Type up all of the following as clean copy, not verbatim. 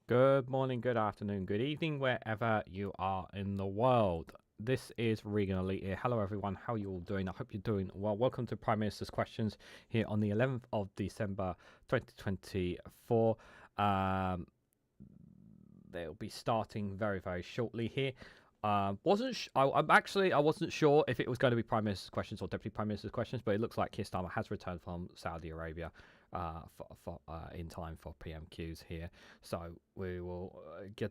Good morning, good afternoon, good evening, wherever you are in the world. This is REGANELITE here. Hello everyone, how are you all doing? I hope you're doing well. Welcome to Prime Minister's Questions here on the 11th of December 2024. They'll be starting very shortly here. I wasn't sure if it was going to be Prime Minister's Questions or Deputy Prime Minister's Questions, but it looks like Keir Starmer has returned from Saudi Arabia in time for PMQs here. So we will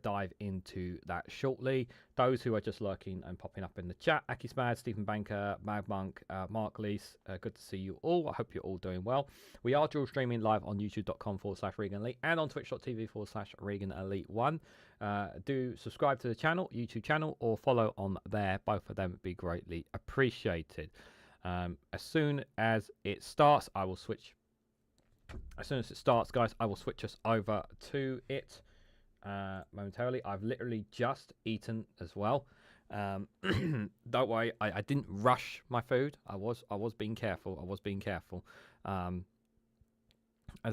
dive into that shortly. Those who are just lurking and popping up in the chat, Aki Smad, Stephen Banker, Mad Monk, Mark Lees, good to see you all. I hope you're all doing well. We are dual streaming live on youtube.com/ReganElite and on twitch.tv/ReganElite1. Do subscribe to the channel, YouTube channel, or follow on there. Both of them would be greatly appreciated. As soon as it starts, I will switch. As soon as it starts, guys, I will switch us over to it momentarily. I've literally just eaten as well. Don't worry, I didn't rush my food. I was being careful. As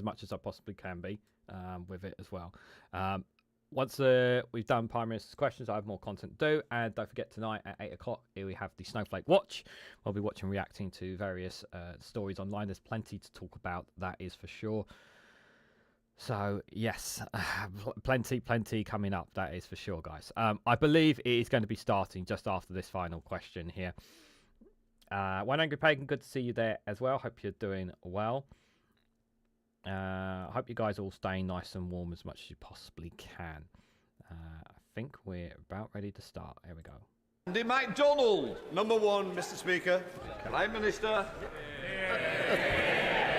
much as I possibly can be with it as well. Once we've done Prime Minister's Questions, I have more content to do. And don't forget, tonight at 8 o'clock, here we have the Snowflake Watch. We'll be watching, reacting to various stories online. There's plenty to talk about, that is for sure. So, yes, plenty coming up, that is for sure, guys. I believe it is going to be starting just after this final question here. One Angry Pagan, good to see you there as well. Hope you're doing well. I hope you guys are all staying nice and warm as much as you possibly can. I think we're about ready to start. Here we go. Andy MacDonald, number one, Mr. Speaker. Prime Minister.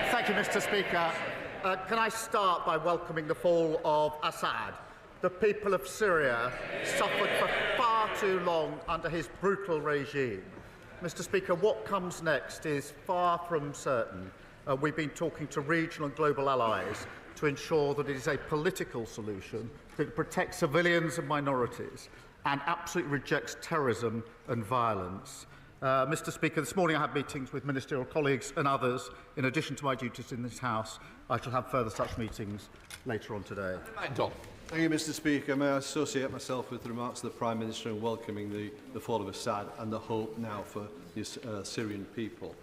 Thank you, Mr. Speaker. Can I start by welcoming the fall of Assad? The people of Syria suffered for far too long under his brutal regime. Mr. Speaker, what comes next is far from certain. We've been talking to regional and global allies to ensure that it is a political solution that protects civilians and minorities and absolutely rejects terrorism and violence. Mr. Speaker, this morning I had meetings with ministerial colleagues and others. In addition to my duties in this House, I shall have further such meetings later on today. Thank you, Mr. Speaker. May I associate myself with the remarks of the Prime Minister in welcoming the fall of Assad and the hope now for the Syrian people.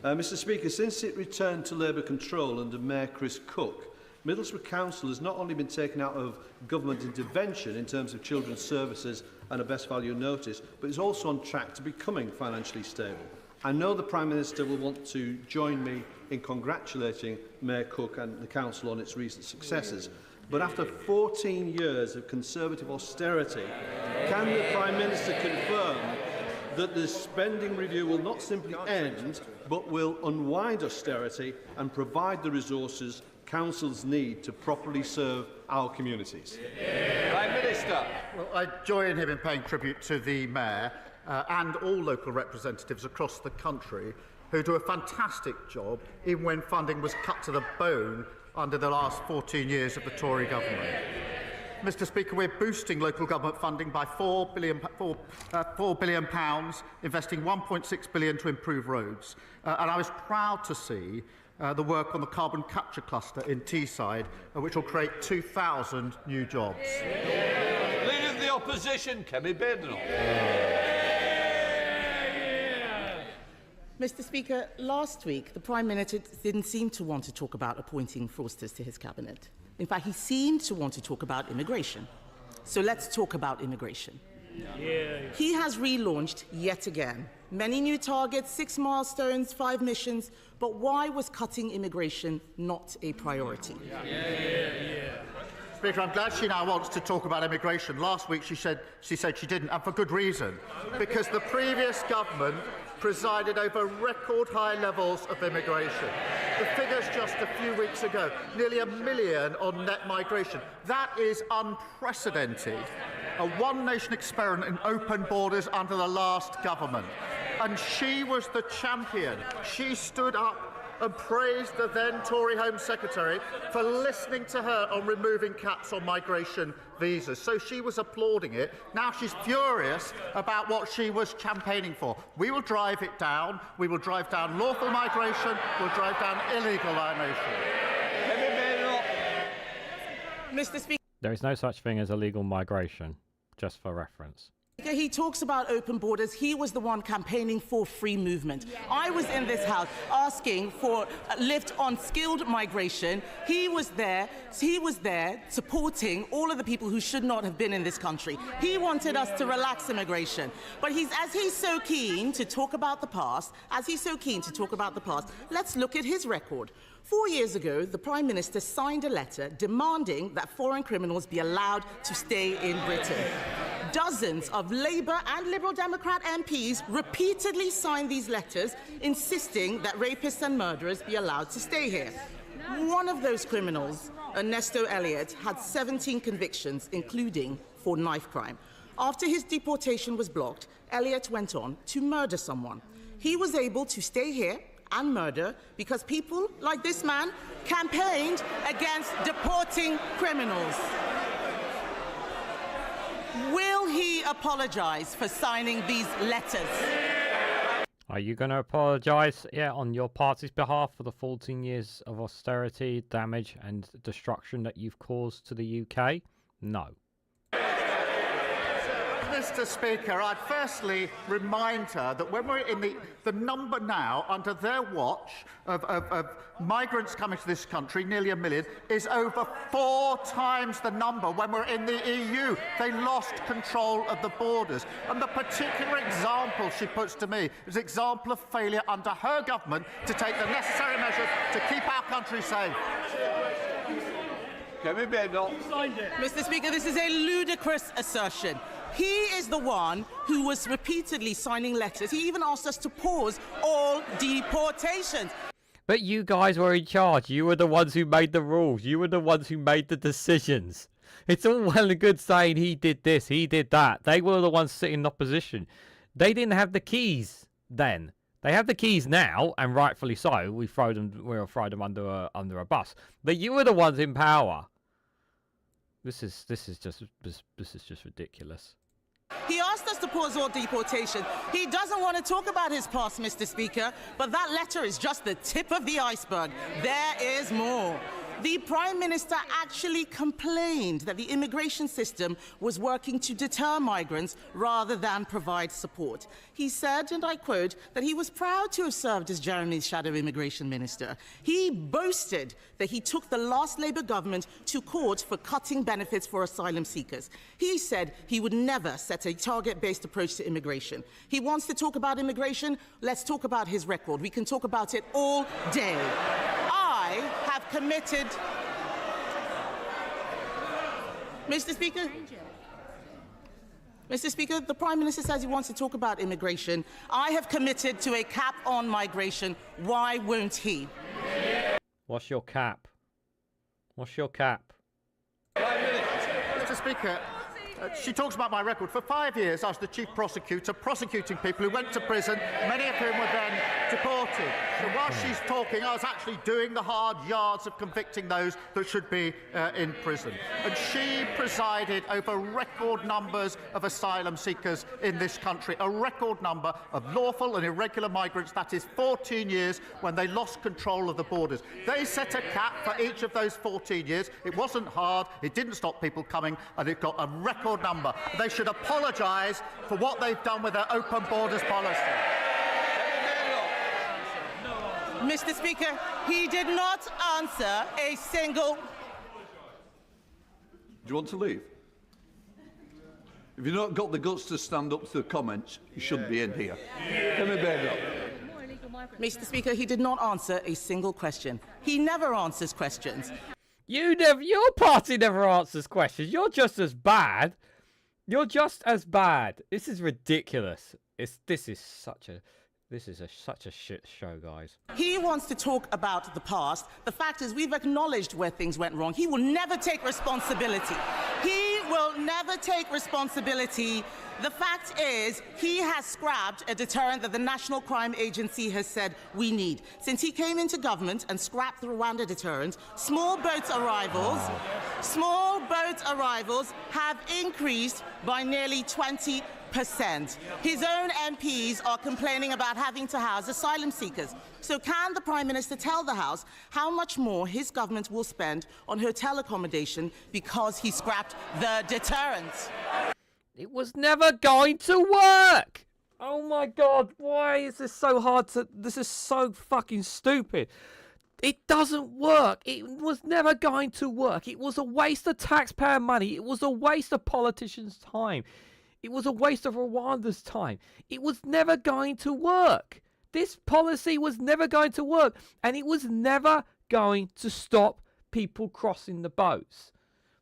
Mr. Speaker, since it returned to Labour control under Mayor Chris Cook, Middlesbrough Council has not only been taken out of government intervention in terms of children's services and a best value notice, but is also on track to becoming financially stable. I know the Prime Minister will want to join me in congratulating Mayor Cook and the Council on its recent successes. But after 14 years of Conservative austerity, can the Prime Minister confirm that the spending review will not simply end, but will unwind austerity and provide the resources councils need to properly serve our communities? Prime Minister. Well, I join him in paying tribute to the Mayor and all local representatives across the country who do a fantastic job, even when funding was cut to the bone under the last 14 years of the Tory government. Mr. Speaker, we're boosting local government funding by £4 billion, investing £1.6 billion to improve roads. And I was proud to see the work on the carbon capture cluster in Teesside, which will create 2,000 new jobs. Leader of the Opposition, Kemi Badenoch. Mr. Speaker, last week the Prime Minister didn't seem to want to talk about appointing fraudsters to his cabinet. In fact, he seemed to want to talk about immigration. So let's talk about immigration. He has relaunched yet again. Many new targets, 6 milestones, 5 missions, but why was cutting immigration not a priority? Speaker, I'm glad she now wants to talk about immigration. Last week she said she didn't, and for good reason, because the previous government presided over record high levels of immigration. The figures just a few weeks ago, nearly 1 million on net migration. That is unprecedented. A one-nation experiment in open borders under the last government. And she was the champion. She stood up and praised the then Tory Home Secretary for listening to her on removing caps on migration visas. So she was applauding it. Now she's furious about what she was campaigning for. We will drive it down. We will drive down lawful migration. We'll drive down illegal migration. Mr. Speaker. There is no such thing as illegal migration, just for reference. He talks about open borders. He was the one campaigning for free movement. I was in this house asking for a lift on skilled migration. He was there supporting all of the people who should not have been in this country. He wanted us to relax immigration. But as he's so keen to talk about the past, let's look at his record. 4 years ago, the Prime Minister signed a letter demanding that foreign criminals be allowed to stay in Britain. Dozens of Labour and Liberal Democrat MPs repeatedly signed these letters insisting that rapists and murderers be allowed to stay here. One of those criminals, Ernesto Elliott, had 17 convictions, including for knife crime. After his deportation was blocked, Elliott went on to murder someone. He was able to stay here and murder because people like this man campaigned against deporting criminals. Will he apologize for signing these letters? Are you going to apologise, on your party's behalf for the 14 years of austerity, damage and destruction that you've caused to the UK? No. Mr. Speaker, I'd firstly remind her that when we're in the number now, under their watch, of migrants coming to this country, nearly 1 million, is over 4 times the number when we're in the EU. They lost control of the borders. And the particular example she puts to me is an example of failure under her government to take the necessary measures to keep our country safe. Mr. Speaker, this is a ludicrous assertion. He is the one who was repeatedly signing letters. He even asked us to pause all deportations. But you guys were in charge. You were the ones who made the rules. You were the ones who made the decisions. It's all well and good saying he did this, he did that. They were the ones sitting in opposition. They didn't have the keys then. They have the keys now, and rightfully so. We'll throw them under a bus. But you were the ones in power. This is just ridiculous. He asked us to pause all deportation. He doesn't want to talk about his past, Mr. Speaker, but that letter is just the tip of the iceberg. There is more. The Prime Minister actually complained that the immigration system was working to deter migrants rather than provide support. He said, and I quote, that he was proud to have served as Jeremy's shadow immigration minister. He boasted that he took the last Labour government to court for cutting benefits for asylum seekers. He said he would never set a target-based approach to immigration. He wants to talk about immigration. Let's talk about his record. We can talk about it all day. I have committed... Mr. Speaker, the Prime Minister says he wants to talk about immigration. I have committed to a cap on migration. Why won't he? What's your cap? What's your cap? Mr. Speaker, she talks about my record. For 5 years, I was the chief prosecutor, prosecuting people who went to prison, many of whom were then deported. So while she's talking, I was actually doing the hard yards of convicting those that should be in prison. And she presided over record numbers of asylum seekers in this country, a record number of lawful and irregular migrants. That is 14 years when they lost control of the borders. They set a cap for each of those 14 years. It wasn't hard. It didn't stop people coming, and it got a record number. They should apologise for what they've done with their open borders policy. Mr. Speaker, he did not answer a single... Do you want to leave? If you've not got the guts to stand up to the comments, you shouldn't be in here. Let me beg up. Mr. Speaker, he did not answer a single question. He never answers questions. Your party never answers questions. You're just as bad. You're just as bad. This is ridiculous. This is such a shit show, guys. He wants to talk about the past. The fact is, we've acknowledged where things went wrong. He will never take responsibility. He will never take responsibility. The fact is, he has scrapped a deterrent that the National Crime Agency has said we need. Since he came into government and scrapped the Rwanda deterrent, small boat arrivals have increased by nearly 20%. His own MPs are complaining about having to house asylum seekers. So can the Prime Minister tell the House how much more his government will spend on hotel accommodation because he scrapped the deterrent? It was never going to work. Oh my God, why is this so hard to... This is so fucking stupid. It doesn't work. It was never going to work. It was a waste of taxpayer money. It was a waste of politicians' time. It was a waste of Rwanda's time. It was never going to work. This policy was never going to work. And it was never going to stop people crossing the boats.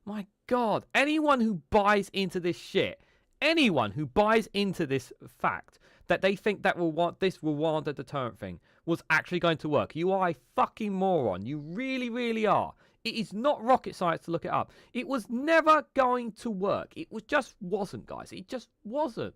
My God, anyone who buys into this shit, anyone who buys into this fact that they think that this Rwanda deterrent thing was actually going to work, you are a fucking moron. You really, really are. It is not rocket science to look it up. It was never going to work. It just wasn't, guys. It just wasn't.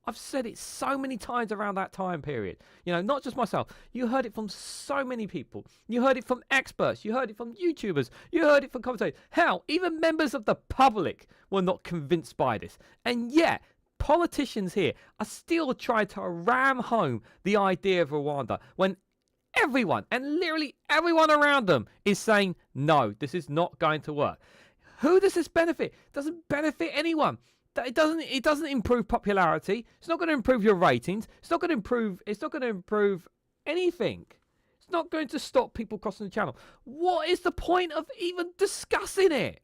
I've said it so many times around that time period. You know, not just myself. You heard it from so many people. You heard it from experts. You heard it from YouTubers. You heard it from commentators. Hell, even members of the public were not convinced by this. And yet, politicians here are still trying to ram home the idea of Rwanda when everyone, and literally everyone around them, is saying, no, this is not going to work. Who does this benefit? It doesn't benefit anyone. It doesn't improve popularity. It's not going to improve your ratings. It's not going to improve anything. It's not going to stop people crossing the channel. What is the point of even discussing it?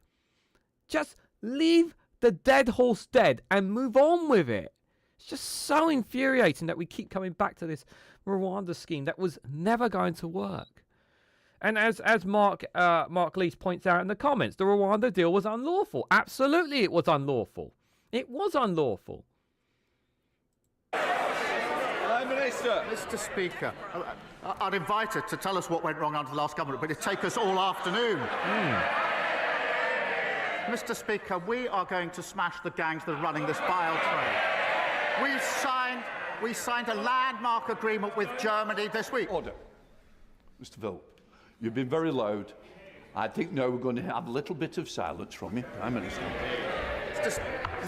Just leave the dead horse dead and move on with it. It's just so infuriating that we keep coming back to this Rwanda scheme that was never going to work. And as Mark Lees points out in the comments, the Rwanda deal was unlawful. Absolutely, it was unlawful. It was unlawful. Prime Minister. Mr. Speaker, I'd invite her to tell us what went wrong under the last government, but it'd take us all afternoon. Mr. Speaker, we are going to smash the gangs that are running this vile trade. We signed a landmark agreement with Germany this week. Order. Mr. Phil, you've been very loud. I think now we're going to have a little bit of silence from you, Prime Minister.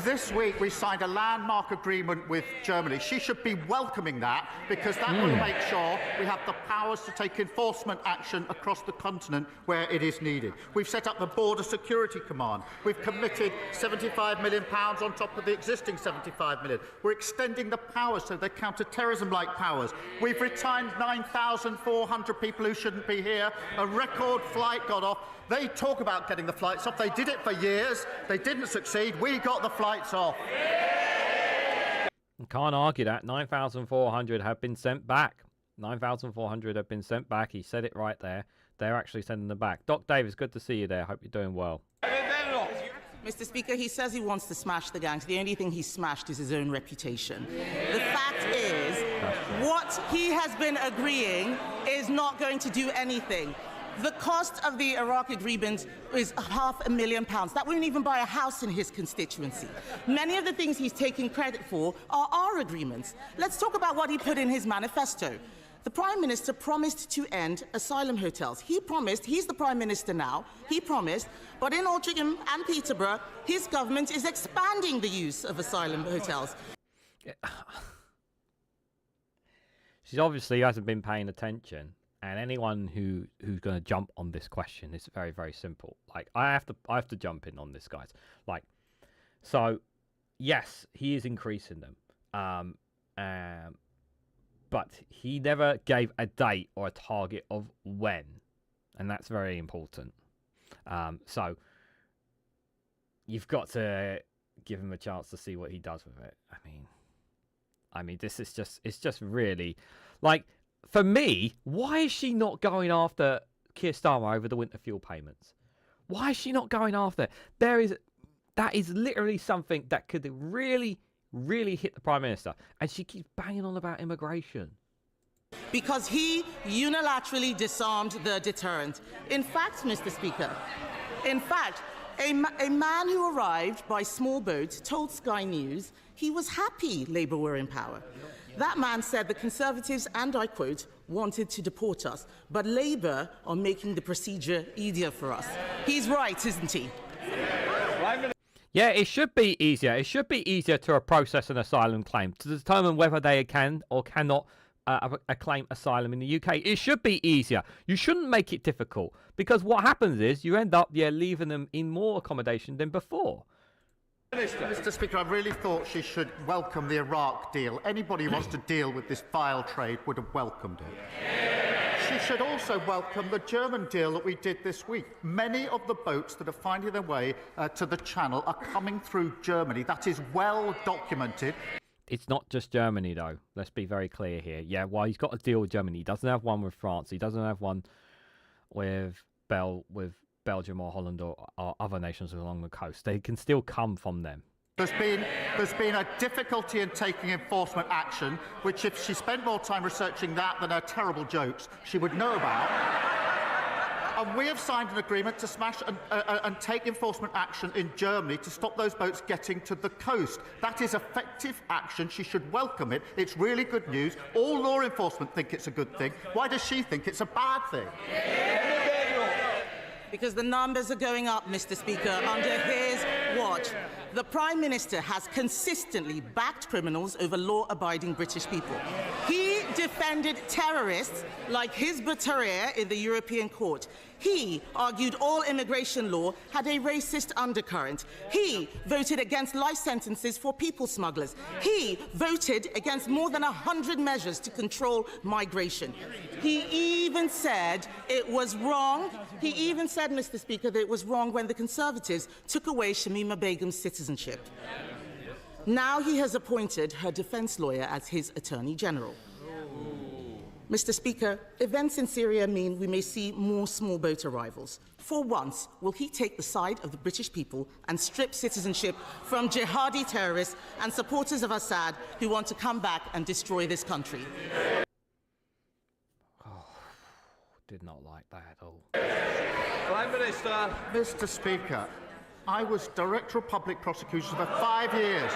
This week we signed a landmark agreement with Germany. She should be welcoming that, because that will make sure we have the powers to take enforcement action across the continent where it is needed. We've set up the Border Security Command. We've committed £75 million on top of the existing £75 million. We're extending the powers so they're counter-terrorism-like powers. We've retained 9,400 people who shouldn't be here. A record flight got off. They talk about getting the flights off. They did it for years. They didn't succeed. We got the flights off. Can't argue that. 9,400 have been sent back. 9,400 have been sent back. He said it right there. They're actually sending them back. Doc Davis, good to see you there. Hope you're doing well. Mr. Speaker, he says he wants to smash the gangs. The only thing he's smashed is his own reputation. The fact is, what he has been agreeing is not going to do anything. The cost of the Iraq agreement is £500,000. That won't even buy a house in his constituency. Many of the things he's taking credit for are our agreements. Let's talk about what he put in his manifesto. The Prime Minister promised to end asylum hotels. He promised, he's the Prime Minister now, he promised, but in Altrincham and Peterborough, his government is expanding the use of asylum hotels. She obviously hasn't been paying attention. And anyone who's going to jump on this question, it's very, very simple. Like, I have to jump in on this, guys. Like, so, yes, he is increasing them. But he never gave a date or a target of when. And that's very important. So, you've got to give him a chance to see what he does with it. I mean, this is just, it's just really, like, for me, why is she not going after Keir Starmer over the winter fuel payments? Why is she not going after? That is literally something that could really, really hit the Prime Minister. And she keeps banging on about immigration. Because he unilaterally disarmed the deterrent. In fact, Mr. Speaker, a man who arrived by small boat told Sky News he was happy Labour were in power. That man said the Conservatives, and I quote, wanted to deport us, but Labour are making the procedure easier for us. He's right, isn't he? Yeah, it should be easier. It should be easier to process an asylum claim to determine whether they can or cannot claim asylum in the UK. It should be easier. You shouldn't make it difficult, because what happens is you end up leaving them in more accommodation than before. Mr. Speaker, I really thought she should welcome the Iraq deal. Anybody who wants to deal with this vile trade would have welcomed it. She should also welcome the German deal that we did this week. Many of the boats that are finding their way to the Channel are coming through Germany. That is well documented. It's not just Germany, though. Let's be very clear here. Yeah, well, he's got a deal with Germany. He doesn't have one with France. He doesn't have one with Belgium or Holland or other nations along the coast. They can still come from them. There's been a difficulty in taking enforcement action, which if she spent more time researching that than her terrible jokes, she would know about. And we have signed an agreement to smash and take enforcement action in Germany to stop those boats getting to the coast. That is effective action. She should welcome it. It's really good news. All law enforcement think it's a good thing. Why does she think it's a bad thing? Because the numbers are going up, Mr. Speaker, under his watch. The Prime Minister has consistently backed criminals over law-abiding British people. He defended terrorists like Hizb ut-Tahrir in the European Court. He argued all immigration law had a racist undercurrent. He voted against life sentences for people smugglers. He voted against more than 100 measures to control migration. He even said it was wrong. He even said, Mr. Speaker, that it was wrong when the Conservatives took away Shamima Begum's citizenship. Now he has appointed her defense lawyer as his Attorney General. Mr. Speaker, events in Syria mean we may see more small boat arrivals. For once, will he take the side of the British people and strip citizenship from jihadi terrorists and supporters of Assad who want to come back and destroy this country? Oh, did not like that at all. Prime Minister. Mr. Speaker, I was Director of Public Prosecution for 5 years.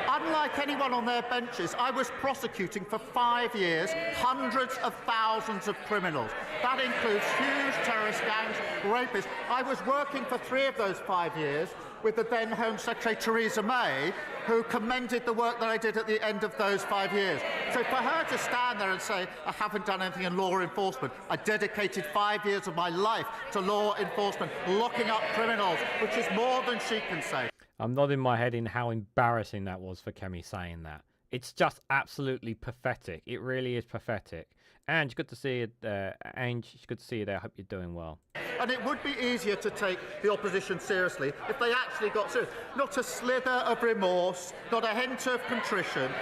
Unlike anyone on their benches, I was prosecuting for 5 years hundreds of thousands of criminals. That includes huge terrorist gangs, rapists. I was working for 3 of those 5 years with the then Home Secretary Theresa May, who commended the work that I did at the end of those 5 years. So for her to stand there and say, I haven't done anything in law enforcement, I dedicated 5 years of my life to law enforcement, locking up criminals, which is more than she can say. I'm nodding my head in how embarrassing that was for Kemi saying that. It's just absolutely pathetic. It really is pathetic. And it's good to see you there. And it's good to see you there. I hope you're doing well. And it would be easier to take the opposition seriously if they actually got serious. Not a slither of remorse, not a hint of contrition.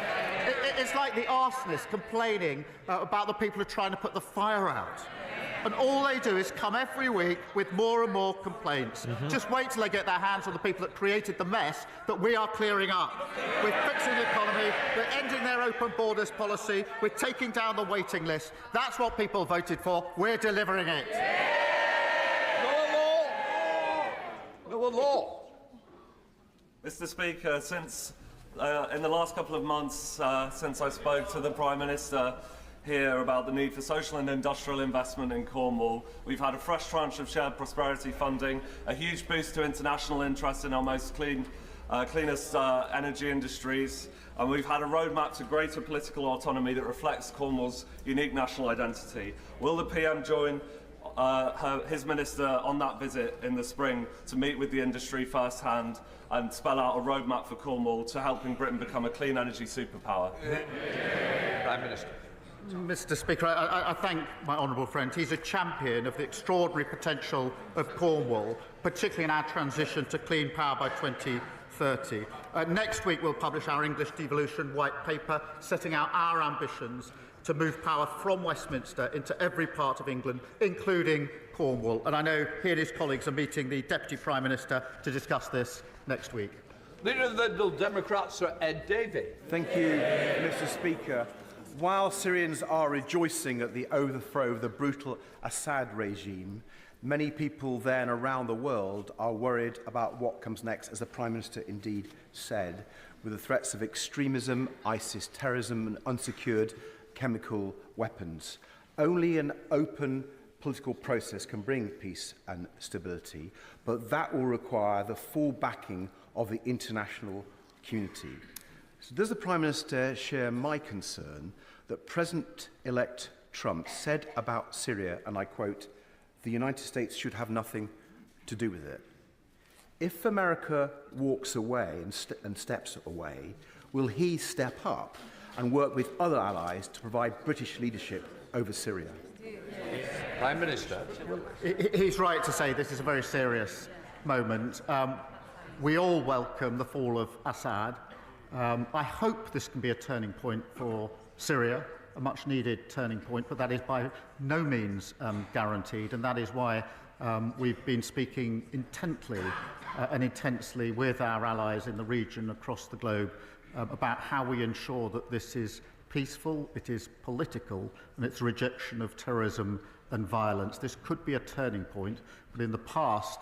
It's like the arsonist complaining about the people who are trying to put the fire out. And all they do is come every week with more and more complaints. Just wait till they get their hands on the people that created the mess that we are clearing up. We're fixing the economy, we're ending their open borders policy, we're taking down the waiting list. That's what people voted for. We're delivering it. No law. Mr. Speaker, since in the last couple of months, since I spoke to the Prime Minister here about the need for social and industrial investment in Cornwall, we've had a fresh tranche of shared prosperity funding, a huge boost to international interest in our most cleanest energy industries, and we've had a roadmap to greater political autonomy that reflects Cornwall's unique national identity. Will the PM join his minister on that visit in the spring to meet with the industry firsthand and spell out a roadmap for Cornwall to helping Britain become a clean energy superpower? Prime Minister. Mr. Speaker, I thank my honourable friend. He's a champion of the extraordinary potential of Cornwall, particularly in our transition to clean power by 2030. Next week we'll publish our English devolution white paper, setting out our ambitions to move power from Westminster into every part of England, including Cornwall. And I know he and his colleagues are meeting the Deputy Prime Minister to discuss this next week. Leader of the Liberal Democrats, Sir Ed Davey. Thank you, Mr. Speaker. While Syrians are rejoicing at the overthrow of the brutal Assad regime, many people there and around the world are worried about what comes next, as the Prime Minister indeed said, with the threats of extremism, ISIS terrorism and unsecured chemical weapons. Only an open political process can bring peace and stability, but that will require the full backing of the international community. So does the Prime Minister share my concern that President-elect Trump said about Syria, and I quote, "The United States should have nothing to do with it"? If America walks away and steps away, will he step up and work with other allies to provide British leadership over Syria? Prime Minister. He's right to say this is a very serious moment. We all welcome the fall of Assad. I hope this can be a turning point for Syria, a much-needed turning point, but that is by no means guaranteed, and that is why we've been speaking intently and intensely with our allies in the region across the globe about how we ensure that this is peaceful, it is political, and it's a rejection of terrorism and violence. This could be a turning point, but in the past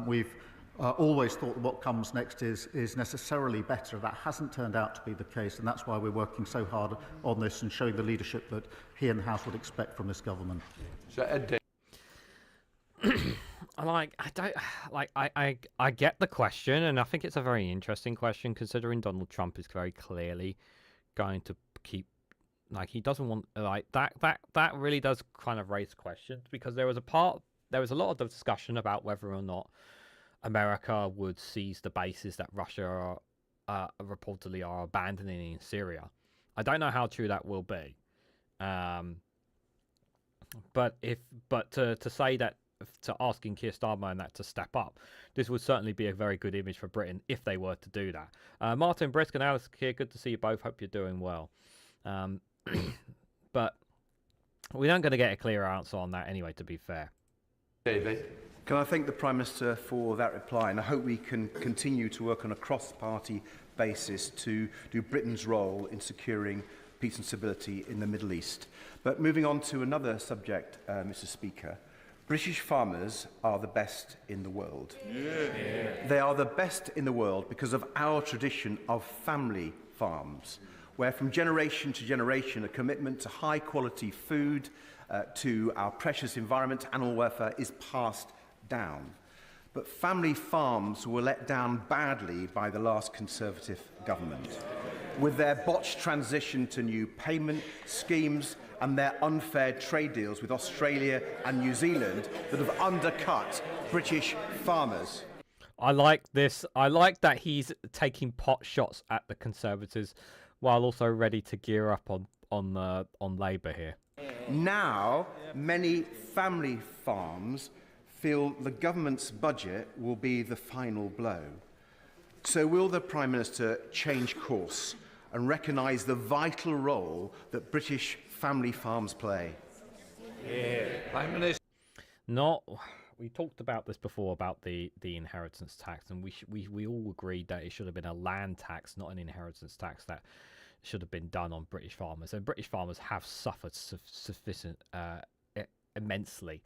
we've always thought that what comes next is necessarily better. That hasn't turned out to be the case, and that's why we're working so hard on this and showing the leadership that he and the House would expect from this government. So, Ed, I get the question, and I think it's a very interesting question, considering Donald Trump is very clearly going to keep, he doesn't want, that really does kind of raise questions, because there was a lot of discussion about whether or not America would seize the bases that Russia reportedly are abandoning in Syria. I don't know how true that will be, but to say that, to asking Keir Starmer and that to step up, this would certainly be a very good image for Britain if they were to do that. Martin Brisk and Alice here, good to see you both. Hope you're doing well. But we aren't going to get a clear answer on that anyway, to be fair. David. Can I thank the Prime Minister for that reply, and I hope we can continue to work on a cross-party basis to do Britain's role in securing peace and stability in the Middle East. But moving on to another subject, Mr. Speaker, British farmers are the best in the world. Yeah. They are the best in the world because of our tradition of family farms, where from generation to generation a commitment to high-quality food, to our precious environment, animal welfare, is passed down. But family farms were let down badly by the last Conservative government, with their botched transition to new payment schemes and their unfair trade deals with Australia and New Zealand that have undercut British farmers. I like this. I like that he's taking pot shots at the Conservatives while also ready to gear up on Labour here. Now, many family farms feel the government's budget will be the final blow. So will the Prime Minister change course and recognise the vital role that British family farms play? Yeah. Prime Minister. We talked about this before about the inheritance tax, and we all agreed that it should have been a land tax, not an inheritance tax, that should have been done on British farmers. And British farmers have suffered immensely.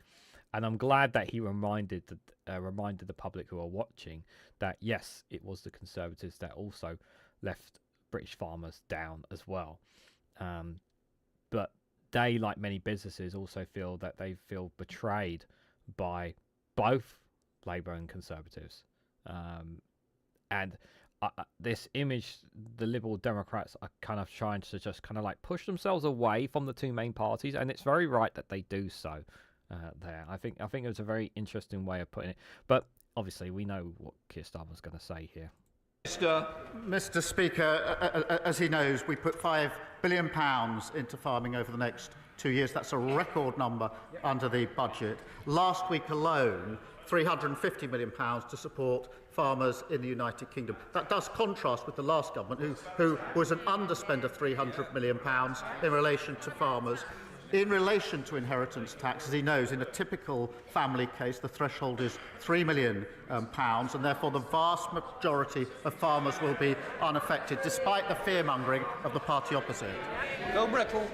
And I'm glad that he reminded the public who are watching that, yes, it was the Conservatives that also left British farmers down as well. But they, like many businesses, also feel that they feel betrayed by both Labour and Conservatives. And this image, the Liberal Democrats are kind of trying to just kind of like push themselves away from the two main parties, and it's very right that they do so. There, I think it was a very interesting way of putting it. But obviously, we know what Keir Starmer's going to say here. Mr. Speaker, as he knows, we put £5 billion into farming over the next 2 years. That's a record number under the budget. Last week alone, £350 million to support farmers in the United Kingdom. That does contrast with the last government, who was an underspend of £300 million in relation to farmers. In relation to inheritance tax, as he knows, in a typical family case, the threshold is £3 million, and therefore the vast majority of farmers will be unaffected, despite the fear-mongering of the party opposite. Go Brettle.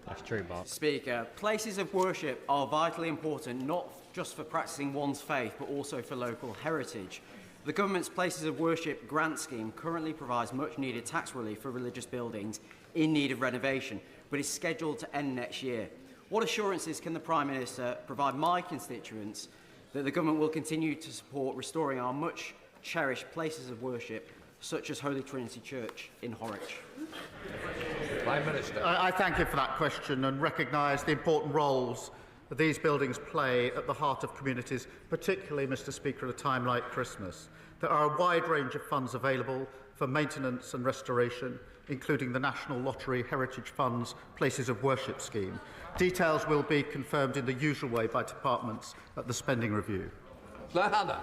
That's true, Mark. Speaker, places of worship are vitally important, not just for practising one's faith, but also for local heritage. The government's Places of Worship grant scheme currently provides much-needed tax relief for religious buildings in need of renovation, but is scheduled to end next year. What assurances can the Prime Minister provide my constituents that the government will continue to support restoring our much cherished places of worship, such as Holy Trinity Church in Horwich? Prime Minister. I thank you for that question and recognise the important roles that these buildings play at the heart of communities, particularly, Mr Speaker, at a time like Christmas. There are a wide range of funds available for maintenance and restoration, including the National Lottery Heritage Fund's Places of Worship scheme. Details will be confirmed in the usual way by departments at the spending review. Hannah.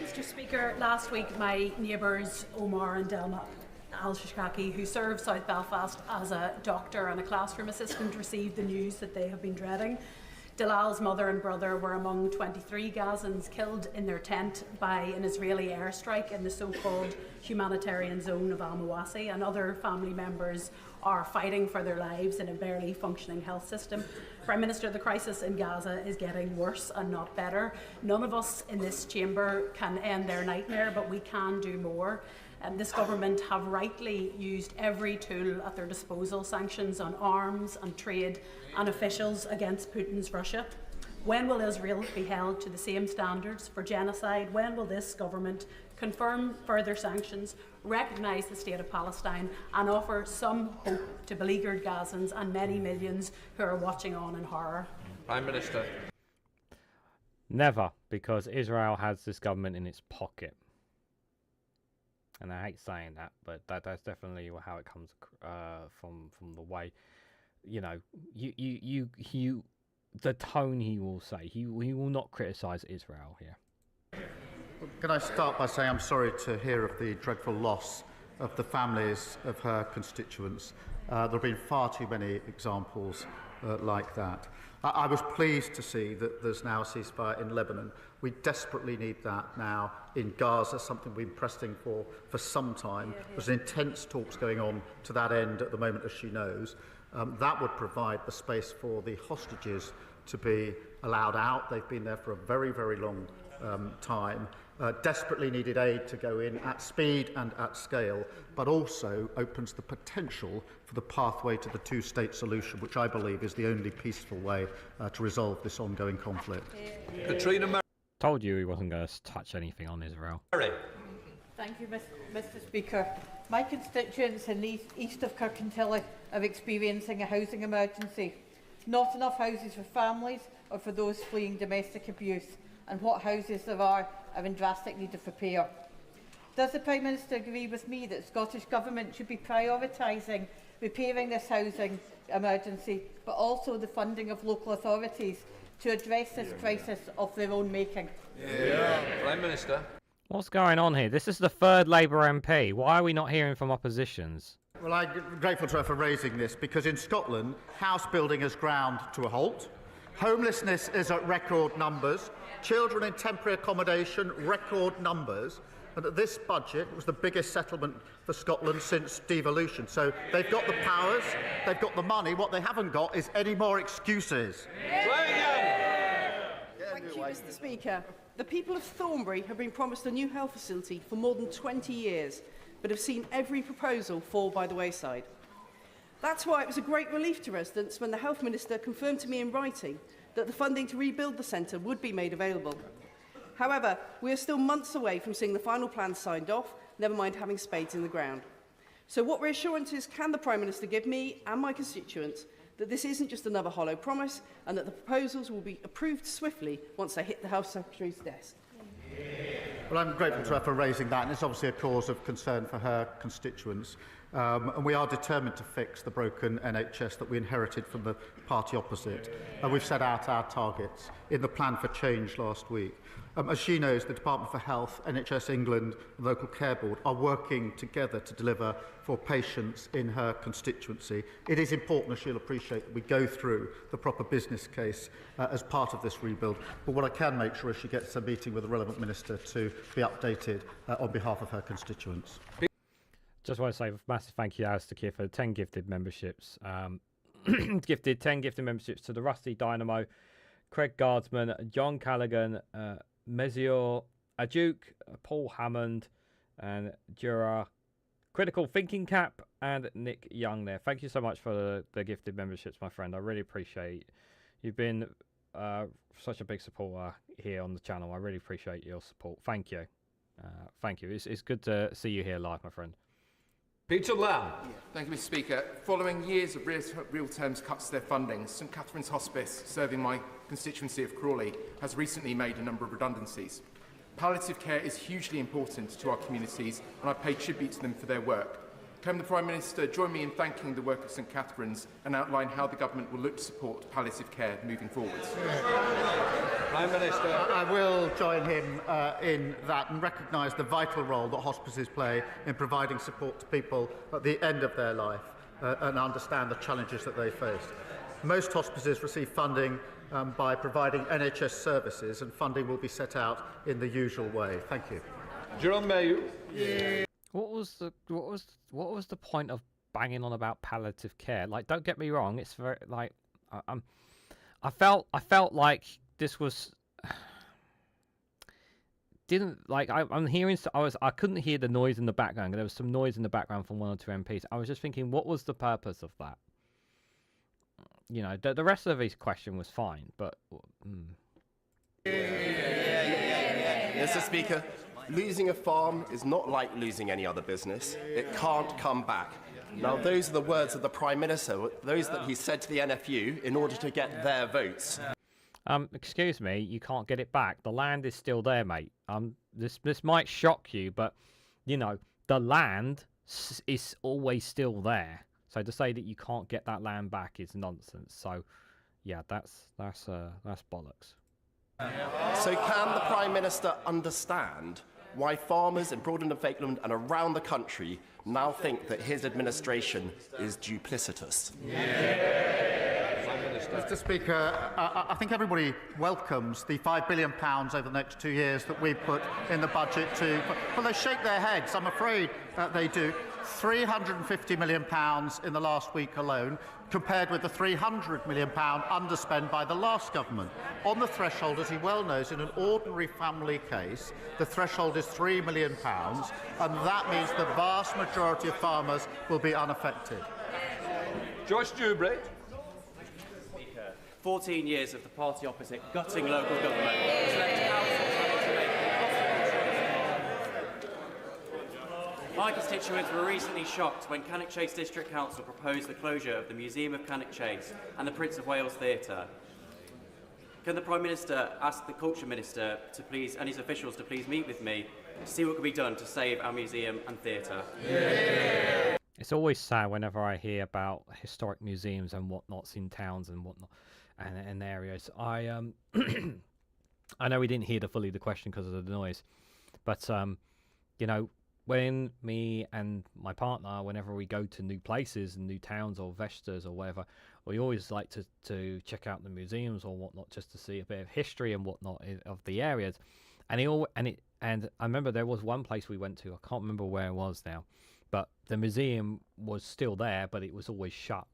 Mr Speaker, last week my neighbours Omar and Delma Al-Shishkaki, who serve South Belfast as a doctor and a classroom assistant, received the news that they have been dreading. Dalal's mother and brother were among 23 Gazans killed in their tent by an Israeli airstrike in the so-called humanitarian zone of Al-Mawasi, and other family members are fighting for their lives in a barely functioning health system. Prime Minister, the crisis in Gaza is getting worse and not better. None of us in this chamber can end their nightmare, but we can do more. This government have rightly used every tool at their disposal, sanctions on arms and trade and officials against Putin's Russia. When will Israel be held to the same standards for genocide? When will this government confirm further sanctions, recognise the state of Palestine and offer some hope to beleaguered Gazans and many millions who are watching on in horror? Prime Minister. Never, because Israel has this government in its pocket. And I hate saying that, but that's definitely how it comes from the way, you know, you the tone he will say. He will not criticise Israel here. Can I start by saying I'm sorry to hear of the dreadful loss of the families of her constituents. There have been far too many examples like that. I was pleased to see that there's now a ceasefire in Lebanon. We desperately need that now in Gaza, something we've been pressing for some time. There's intense talks going on to that end at the moment, as she knows. That would provide the space for the hostages to be allowed out. They've been there for a very, very long time. Desperately needed aid to go in at speed and at scale, but also opens the potential for the pathway to the two-state solution, which I believe is the only peaceful way to resolve this ongoing conflict. Katrina Murray. Told you he wasn't going to touch anything on Israel. Thank you, Mr Speaker. My constituents in the east of Kirkintilly are experiencing a housing emergency. Not enough houses for families or for those fleeing domestic abuse, and what houses there are in drastic need of repair. Does the Prime Minister agree with me that the Scottish Government should be prioritising repairing this housing emergency, but also the funding of local authorities to address this crisis of their own making? Prime Minister. What's going on here? This is the third Labour MP. Why are we not hearing from oppositions? Well, I'm grateful to her for raising this, because in Scotland, house building has ground to a halt. Homelessness is at record numbers. Children in temporary accommodation, record numbers. And that this budget was the biggest settlement for Scotland since devolution. So they've got the powers, they've got the money. What they haven't got is any more excuses. Thank you, Mr Speaker. The people of Thornbury have been promised a new health facility for more than 20 years, but have seen every proposal fall by the wayside. That's why it was a great relief to residents when the Health Minister confirmed to me in writing that the funding to rebuild the centre would be made available. However, we are still months away from seeing the final plans signed off, never mind having spades in the ground. So what reassurances can the Prime Minister give me and my constituents that this isn't just another hollow promise, and that the proposals will be approved swiftly once they hit the Health Secretary's desk? Well, I'm grateful to her for raising that, and it's obviously a cause of concern for her constituents. And we are determined to fix the broken NHS that we inherited from the party opposite. And we've set out our targets in the plan for change last week. As she knows, the Department for Health, NHS England and the Local Care Board are working together to deliver for patients in her constituency. It is important, as she'll appreciate, that we go through the proper business case as part of this rebuild. But what I can make sure is she gets a meeting with the relevant minister to be updated on behalf of her constituents. Just want to say a massive thank you to Alistair for 10 gifted memberships. Gifted 10 gifted memberships to the Rusty Dynamo, Craig Guardsman, John Callaghan, Mezior Ajuk, Paul Hammond, and Jura, Critical Thinking Cap, and Nick Young there. Thank you so much for the gifted memberships, my friend. I really appreciate it. You've been such a big supporter here on the channel. I really appreciate your support. Thank you. Thank you. It's good to see you here live, my friend. Peter Lamb. Thank you, Mr. Speaker. Following years of real terms cuts to their funding, St Catherine's Hospice, serving my constituency of Crawley, has recently made a number of redundancies. Palliative care is hugely important to our communities, and I pay tribute to them for their work. Can the Prime Minister join me in thanking the work of St Catherine's and outline how the government will look to support palliative care moving forwards? Prime Minister. I will join him in that and recognise the vital role that hospices play in providing support to people at the end of their life and understand the challenges that they face. Most hospices receive funding by providing NHS services, and funding will be set out in the usual way. Thank you. Jerome Mayu. Yeah. What was the point of banging on about palliative care? Like, don't get me wrong, it's very like I felt like this was I'm hearing. I couldn't hear the noise in the background. There was some noise in the background from one or two MPs. I was just thinking, what was the purpose of that? You know, the rest of his question was fine, but. Mr. Speaker, losing a farm is not like losing any other business. It can't come back. Now, those are the words of the Prime Minister, those that he said to the NFU in order to get their votes. Excuse me, you can't get it back. The land is still there, mate. This might shock you, but you know the land is always still there. So to say that you can't get that land back is nonsense. So, yeah, that's bollocks. So can the Prime Minister understand why farmers in Broadland and Fakeland and around the country now think that his administration is duplicitous? Mr. Speaker, I think everybody welcomes the £5 billion over the next 2 years that we put in the budget well, they shake their heads. I'm afraid they do. £350 million in the last week alone, compared with the £300 million underspent by the last government. On the threshold, as he well knows, in an ordinary family case, the threshold is £3 million, and that means the vast majority of farmers will be unaffected. Joyce Dewbray. 14 years of the party opposite gutting local government has left councils having to make impossible. My constituents were recently shocked when Cannock Chase District Council proposed the closure of the Museum of Cannock Chase and the Prince of Wales Theatre. Can the Prime Minister ask the Culture Minister to please, and his officials to please meet with me to see what can be done to save our museum and theatre? Yeah. It's always sad whenever I hear about historic museums and whatnots in towns and whatnot and areas. I know we didn't hear fully the question because of the noise, but you know, when me and my partner, whenever we go to new places and new towns or vestas or whatever, we always like to check out the museums or whatnot just to see a bit of history and whatnot of the areas. And I remember there was one place we went to. I can't remember where it was now, but the museum was still there, but it was always shut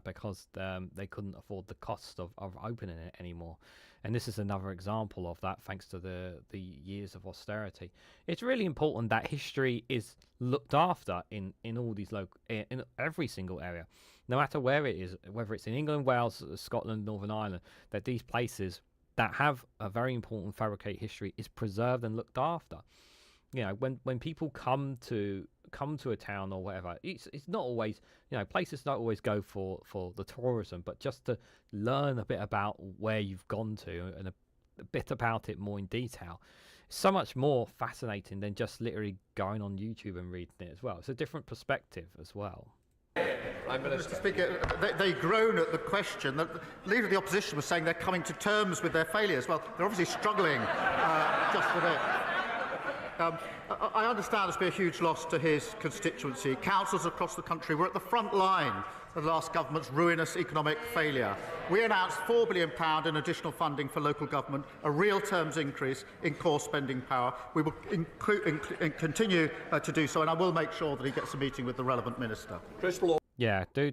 because they couldn't afford the cost of opening it anymore. And this is another example of that, thanks to the years of austerity. It's really important that history is looked after in all these in every single area, no matter where it is, whether it's in England, Wales, Scotland, Northern Ireland, that these places that have a very important fabricate history is preserved and looked after. You know, when people come to a town or whatever, it's not always, you know, places don't always go for the tourism, but just to learn a bit about where you've gone to and a bit about it more in detail. It's so much more fascinating than just literally going on YouTube and reading it as well. It's a different perspective as well. Mr. Speaker, they groan at the question. The Leader of the Opposition was saying they're coming to terms with their failures. Well, they're obviously struggling just with it. I understand there's been a huge loss to his constituency. Councils across the country were at the front line of the last government's ruinous economic failure. We announced £4 billion in additional funding for local government, a real terms increase in core spending power. We will continue to do so, and I will make sure that he gets a meeting with the relevant minister. Yeah, do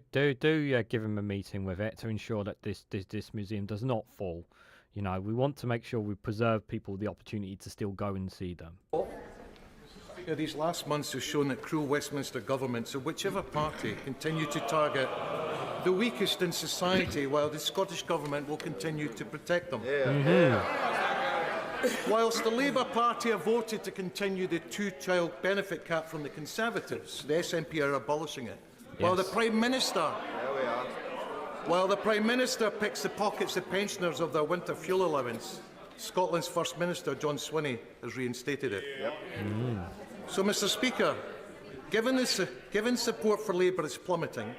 give him a meeting with it to ensure that this museum does not fall. You know, we want to make sure we preserve people the opportunity to still go and see them. Yeah, these last months have shown that cruel Westminster governments of whichever party continue to target the weakest in society, while the Scottish Government will continue to protect them. Yeah. Whilst the Labour Party have voted to continue the two-child benefit cap from the Conservatives, the SNP are abolishing it. Yes. While the Prime Minister picks the pockets of pensioners of their winter fuel allowance, Scotland's First Minister, John Swinney, has reinstated it. Yep. So, Mr Speaker, given support for Labour is plummeting,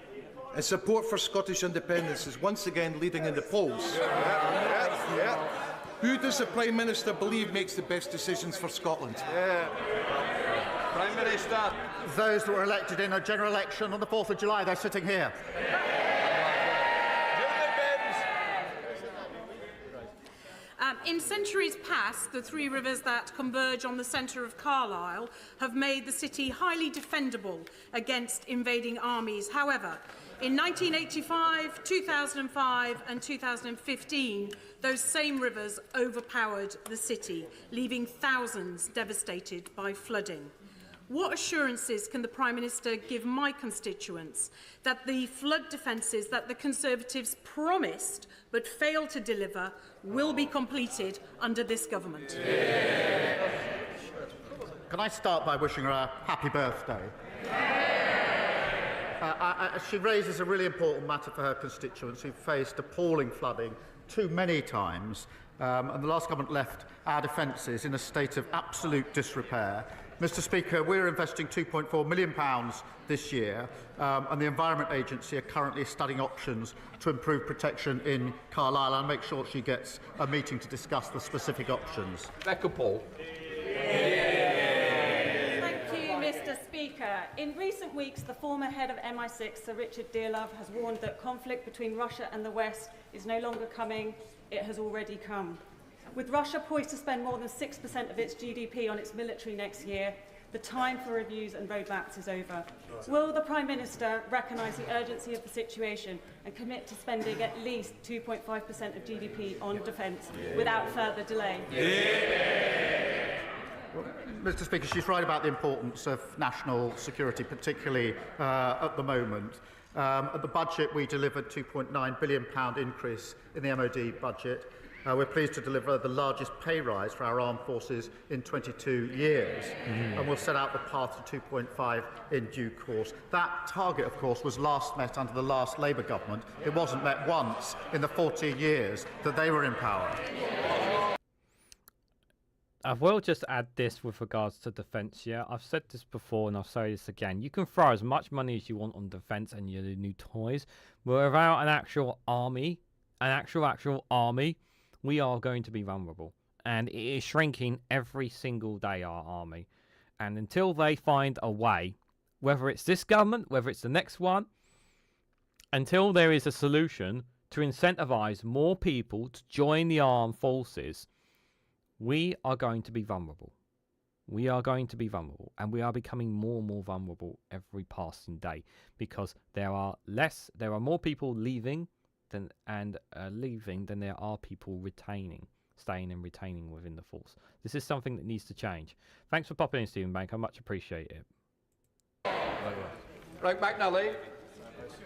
and support for Scottish independence is once again leading in the polls, who does the Prime Minister believe makes the best decisions for Scotland? Prime Minister. Those that were elected in a general election on the 4th of July, they're sitting here. In centuries past, the three rivers that converge on the centre of Carlisle have made the city highly defendable against invading armies. However, in 1985, 2005 and 2015, those same rivers overpowered the city, leaving thousands devastated by flooding. What assurances can the Prime Minister give my constituents that the flood defences that the Conservatives promised but failed to deliver will be completed under this government? Can I start by wishing her a happy birthday? She raises a really important matter for her constituents who faced appalling flooding too many times, and the last government left our defences in a state of absolute disrepair. Mr Speaker, we're investing £2.4 million this year, and the Environment Agency are currently studying options to improve protection in Carlisle. I'll make sure she gets a meeting to discuss the specific options. Becca Paul. Thank you, Mr Speaker. In recent weeks, the former head of MI6, Sir Richard Dearlove, has warned that conflict between Russia and the West is no longer coming, it has already come. With Russia poised to spend more than 6% of its GDP on its military next year, the time for reviews and roadmaps is over. Will the Prime Minister recognise the urgency of the situation and commit to spending at least 2.5% of GDP on defence without further delay? Well, Mr Speaker, she's right about the importance of national security, particularly at the moment. At the budget, we delivered £2.9 billion increase in the MOD budget. We're pleased to deliver the largest pay rise for our armed forces in 22 years, and we'll set out the path to 2.5 in due course. That target, of course, was last met under the last Labour government. It wasn't met once in the 14 years that they were in power. I will just add this with regards to defence. Yeah, I've said this before and I'll say this again. You can throw as much money as you want on defence and your new toys, but without an actual army, actual army, we are going to be vulnerable, and it is shrinking every single day, our army. And until they find a way, whether it's this government, whether it's the next one, until there is a solution to incentivise more people to join the armed forces, we are going to be vulnerable. We are going to be vulnerable, and we are becoming more and more vulnerable every passing day, because there are more people leaving than there are people staying and retaining within the force. This is something that needs to change. Thanks for popping in, Stephen Bank. I much appreciate it. Right, McNally.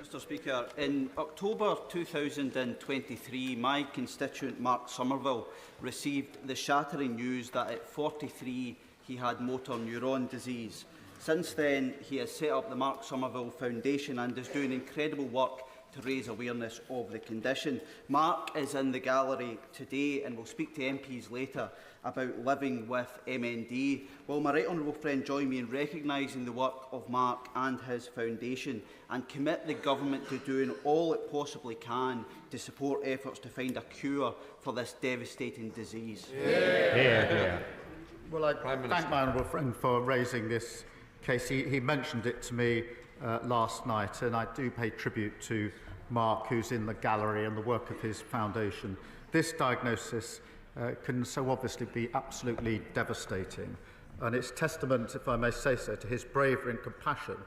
Mr Speaker, in October 2023, my constituent Mark Somerville received the shattering news that at 43 he had motor neuron disease. Since then, he has set up the Mark Somerville Foundation and is doing incredible work to raise awareness of the condition. Mark is in the gallery today and will speak to MPs later about living with MND. Will my right honourable friend join me in recognising the work of Mark and his foundation and commit the government to doing all it possibly can to support efforts to find a cure for this devastating disease? Well, I thank my honourable friend for raising this case. He mentioned it to me last night, and I do pay tribute to Mark, who's in the gallery, and the work of his foundation. This diagnosis can so obviously be absolutely devastating, and it's testament, if I may say so, to his bravery and compassion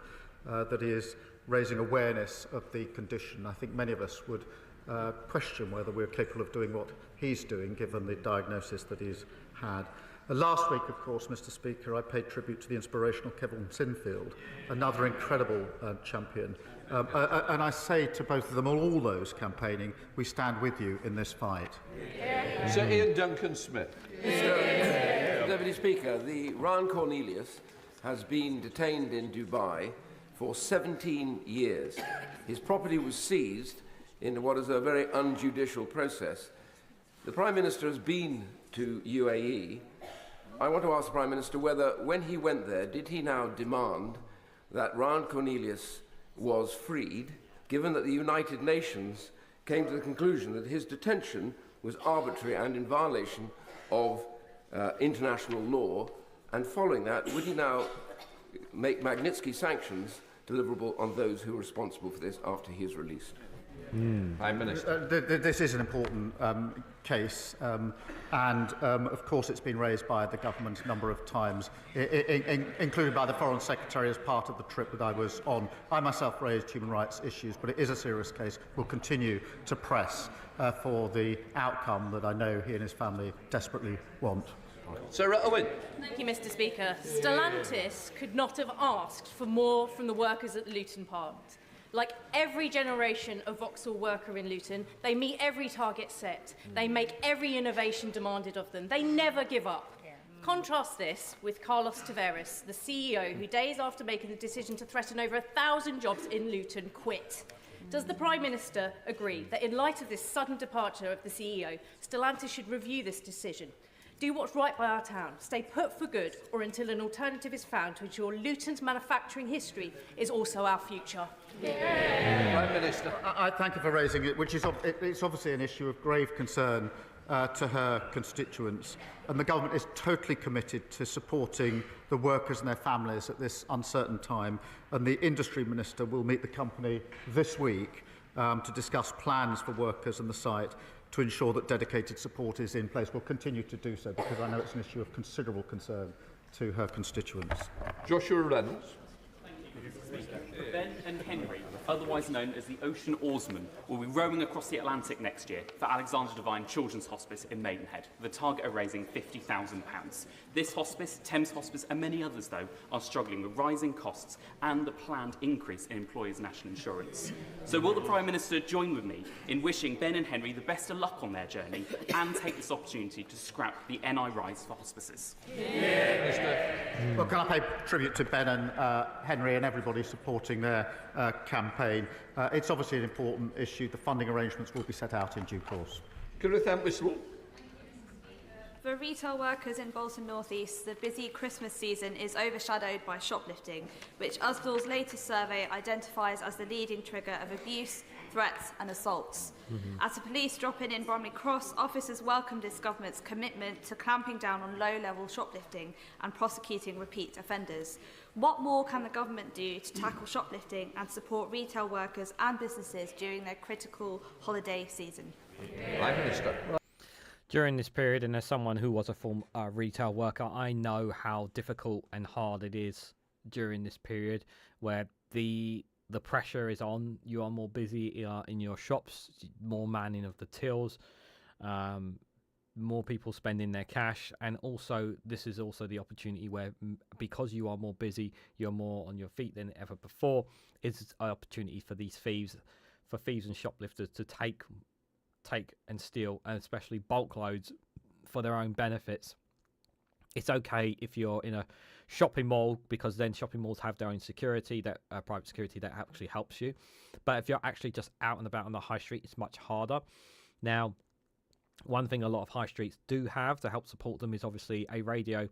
that he is raising awareness of the condition. I think many of us would question whether we're capable of doing what he's doing, given the diagnosis that he's had. Last week, of course, Mr Speaker, I paid tribute to the inspirational Kevin Sinfield, another incredible champion And I say to both of them, all those campaigning, we stand with you in this fight. Sir Ian Duncan-Smith. Mr. Deputy Speaker, the Ryan Cornelius has been detained in Dubai for 17 years. His property was seized in what is a very unjudicial process. The Prime Minister has been to UAE. I want to ask the Prime Minister whether, when he went there, did he now demand that Ryan Cornelius was freed, given that the United Nations came to the conclusion that his detention was arbitrary and in violation of international law, and following that, would he now make Magnitsky sanctions deliverable on those who are responsible for this after he is released? Prime Minister. This is an important case, and of course it's been raised by the government a number of times, including by the Foreign Secretary as part of the trip that I was on. I myself raised human rights issues, but it is a serious case. We'll continue to press for the outcome that I know he and his family desperately want. Sarah Owen. Thank you, Mr. Speaker. Stellantis could not have asked for more from the workers at Luton plant. Like every generation of Vauxhall worker in Luton, they meet every target set. They make every innovation demanded of them. They never give up. Contrast this with Carlos Tavares, the CEO, who days after making the decision to threaten over 1,000 jobs in Luton, quit. Does the Prime Minister agree that in light of this sudden departure of the CEO, Stellantis should review this decision? Do what's right by our town, stay put for good, or until an alternative is found to ensure Luton's manufacturing history is also our future? Prime Minister. I thank you for raising it, which is it's obviously an issue of grave concern to her constituents, and the government is totally committed to supporting the workers and their families at this uncertain time, and the Industry Minister will meet the company this week to discuss plans for workers and the site to ensure that dedicated support is in place. We'll continue to do so because I know it's an issue of considerable concern to her constituents. Joshua Reynolds. Ben and Henry, otherwise known as the Ocean Oarsmen, will be rowing across the Atlantic next year for Alexander Devine Children's Hospice in Maidenhead, with a target of raising £50,000. This hospice, Thames Hospice and many others, though, are struggling with rising costs and the planned increase in employers' national insurance. So will the Prime Minister join with me in wishing Ben and Henry the best of luck on their journey and take this opportunity to scrap the NI rise for hospices? Well, can I pay tribute to Ben and Henry and everybody supporting their campaign? It's obviously an important issue. The funding arrangements will be set out in due course. For retail workers in Bolton North East, the busy Christmas season is overshadowed by shoplifting, which Usdall's latest survey identifies as the leading trigger of abuse, threats and assaults. At a police drop-in in Bromley Cross, officers welcomed this government's commitment to clamping down on low-level shoplifting and prosecuting repeat offenders. What more can the government do to tackle shoplifting and support retail workers and businesses during their critical holiday season? Prime Minister. During this period, and as someone who was a former retail worker, I know how difficult and hard it is during this period where the pressure is on. You are more busy in your shops, more manning of the tills, more people spending their cash, and also this is also the opportunity where, because you are more busy, you're more on your feet than ever before. It's an opportunity for these thieves and shoplifters to take and steal, and especially bulk loads for their own benefits. It's okay if you're in a shopping mall, because then shopping malls have their own security, that private security that actually helps you. But if you're actually just out and about on the high street, it's much harder. Now, one thing a lot of high streets do have to help support them is obviously a radio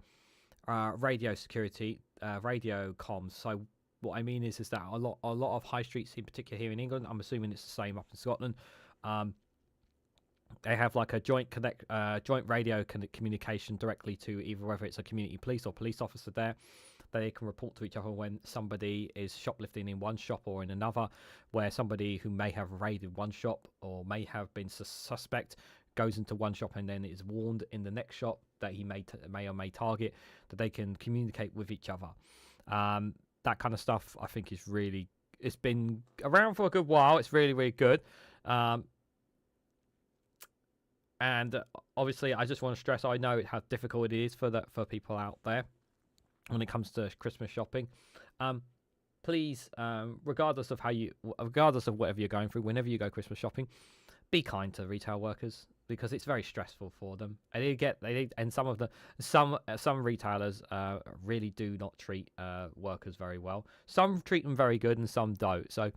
security, radio comms. So what I mean is that a lot of high streets, in particular here in England, I'm assuming it's the same up in Scotland, they have like a joint radio communication directly to either whether it's a community police or police officer there. They can report to each other when somebody is shoplifting in one shop or in another, where somebody who may have raided one shop or may have been suspect goes into one shop and then is warned in the next shop that he may or may target, that they can communicate with each other. That kind of stuff I think is really, it's been around for a good while. It's really, really good. And obviously, I just want to stress, I know how difficult it is for people out there when it comes to Christmas shopping. please, regardless of whatever you're going through, whenever you go Christmas shopping, be kind to retail workers, because it's very stressful for them. And some retailers really do not treat workers very well. Some treat them very good, and some don't. So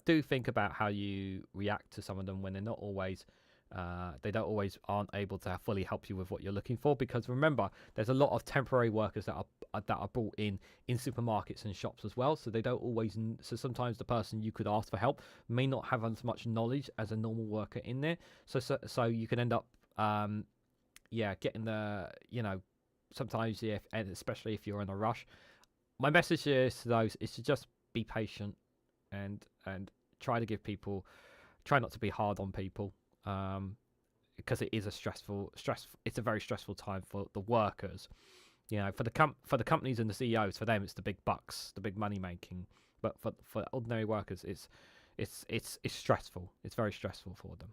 do think about how you react to some of them when they're not always. Aren't able to fully help you with what you're looking for, because remember, there's a lot of temporary workers that are brought in supermarkets and shops as well. So they don't always. So sometimes the person you could ask for help may not have as much knowledge as a normal worker in there. So you can end up, getting the sometimes and especially if you're in a rush. My message is to those is to just be patient and try not to be hard on people. Because it is it's a very stressful time for the workers, for the companies and the CEOs. For them, it's the big bucks, the big money making. But for ordinary workers, it's stressful. It's very stressful for them.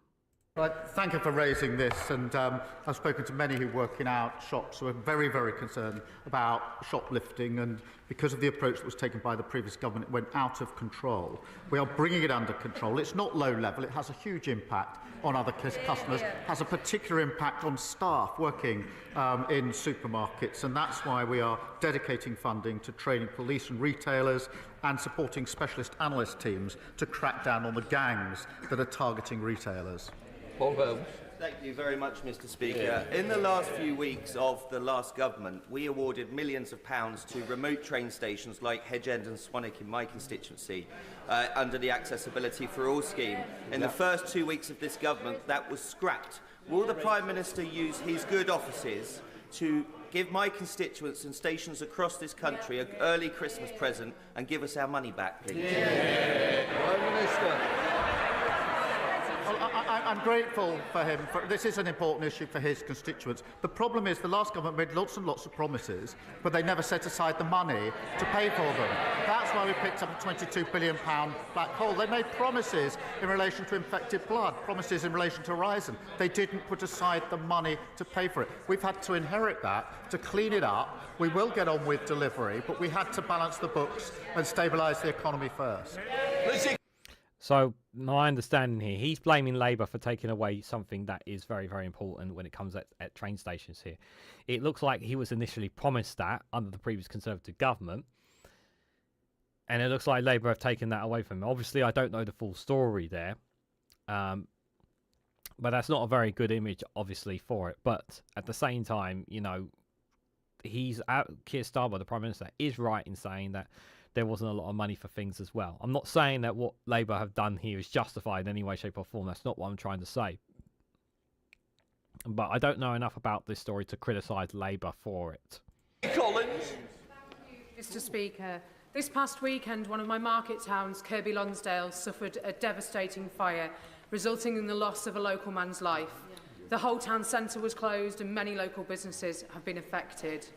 Right, thank you for raising this, and I've spoken to many who work in our shops who are very, very concerned about shoplifting, and because of the approach that was taken by the previous government, it went out of control. We are bringing it under control. It's not low level. It has a huge impact on other customers, has a particular impact on staff working in supermarkets, and that's why we are dedicating funding to training police and retailers and supporting specialist analyst teams to crack down on the gangs that are targeting retailers. Paul Holmes. Thank you very much, Mr. Speaker. In the last few weeks of the last government, we awarded millions of pounds to remote train stations like Hedge End and Swanwick in my constituency under the Accessibility for All scheme. In the first 2 weeks of this government, that was scrapped. Will the Prime Minister use his good offices to give my constituents and stations across this country an early Christmas present and give us our money back, please? Prime Minister. Well, I'm grateful for him. This is an important issue for his constituents. The problem is the last government made lots and lots of promises, but they never set aside the money to pay for them. That's why we picked up a £22 billion black hole. They made promises in relation to infected blood, promises in relation to Horizon. They didn't put aside the money to pay for it. We've had to inherit that, to clean it up. We will get on with delivery, but we had to balance the books and stabilise the economy first. So my understanding here, he's blaming Labour for taking away something that is very, very important when it comes at train stations here. It looks like he was initially promised that under the previous Conservative government, and it looks like Labour have taken that away from him. Obviously, I don't know the full story there, but that's not a very good image, obviously, for it. But at the same time, Keir Starmer, the Prime Minister, is right in saying that there wasn't a lot of money for things as well. I'm not saying that what Labour have done here is justified in any way, shape or form. That's not what I'm trying to say. But I don't know enough about this story to criticise Labour for it. Collins. Mr. Speaker, this past weekend, one of my market towns, Kirkby Lonsdale, suffered a devastating fire, resulting in the loss of a local man's life. The whole town centre was closed and many local businesses have been affected.